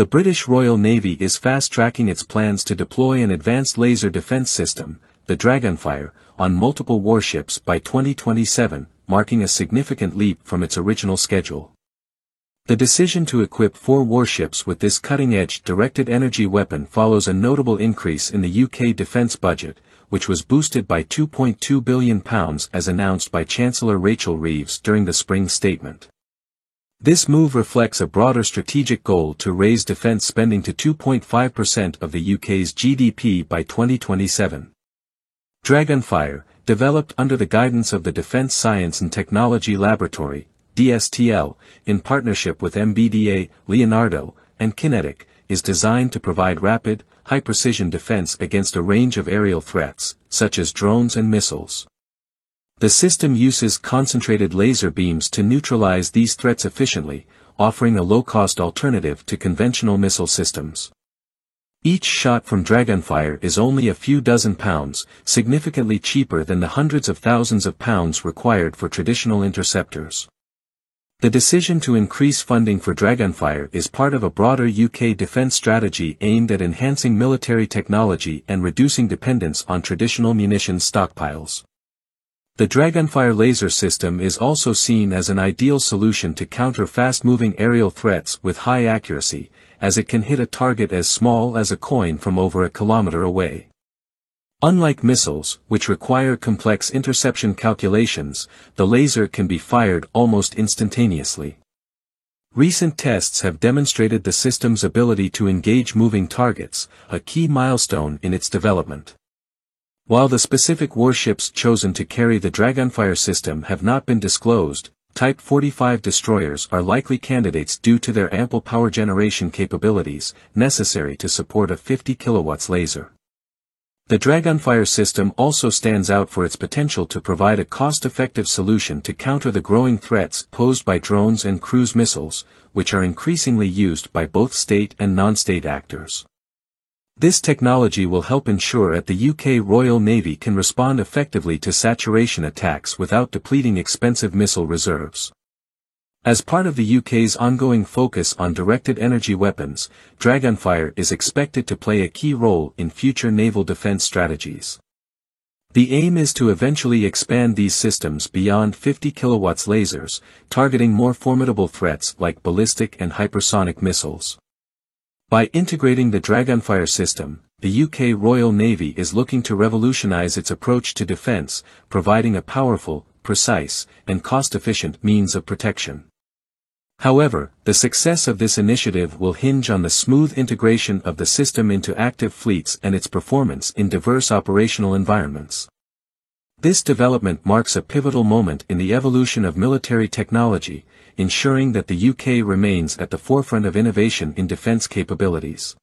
The British Royal Navy is fast-tracking its plans to deploy an advanced laser defense system, the Dragonfire, on multiple warships by 2027, marking a significant leap from its original schedule. The decision to equip 4 warships with this cutting-edge directed energy weapon follows a notable increase in the UK defence budget, which was boosted by £2.2 billion as announced by Chancellor Rachel Reeves during the spring statement. This move reflects a broader strategic goal to raise defence spending to 2.5% of the UK's GDP by 2027. Dragonfire, developed under the guidance of the Defence Science and Technology Laboratory, DSTL, in partnership with MBDA, Leonardo, and Kinetic, is designed to provide rapid, high-precision defense against a range of aerial threats, such as drones and missiles. The system uses concentrated laser beams to neutralize these threats efficiently, offering a low-cost alternative to conventional missile systems. Each shot from Dragonfire is only a few dozen pounds, significantly cheaper than the hundreds of thousands of pounds required for traditional interceptors. The decision to increase funding for Dragonfire is part of a broader UK defence strategy aimed at enhancing military technology and reducing dependence on traditional munitions stockpiles. The Dragonfire laser system is also seen as an ideal solution to counter fast-moving aerial threats with high accuracy, as it can hit a target as small as a coin from over a kilometre away. Unlike missiles, which require complex interception calculations, the laser can be fired almost instantaneously. Recent tests have demonstrated the system's ability to engage moving targets, a key milestone in its development. While the specific warships chosen to carry the Dragonfire system have not been disclosed, Type 45 destroyers are likely candidates due to their ample power generation capabilities, necessary to support a 50 kW laser. The Dragonfire system also stands out for its potential to provide a cost-effective solution to counter the growing threats posed by drones and cruise missiles, which are increasingly used by both state and non-state actors. This technology will help ensure that the UK Royal Navy can respond effectively to saturation attacks without depleting expensive missile reserves. As part of the UK's ongoing focus on directed energy weapons, Dragonfire is expected to play a key role in future naval defence strategies. The aim is to eventually expand these systems beyond 50 kW lasers, targeting more formidable threats like ballistic and hypersonic missiles. By integrating the Dragonfire system, the UK Royal Navy is looking to revolutionize its approach to defence, providing a powerful, precise, and cost-efficient means of protection. However, the success of this initiative will hinge on the smooth integration of the system into active fleets and its performance in diverse operational environments. This development marks a pivotal moment in the evolution of military technology, ensuring that the UK remains at the forefront of innovation in defence capabilities.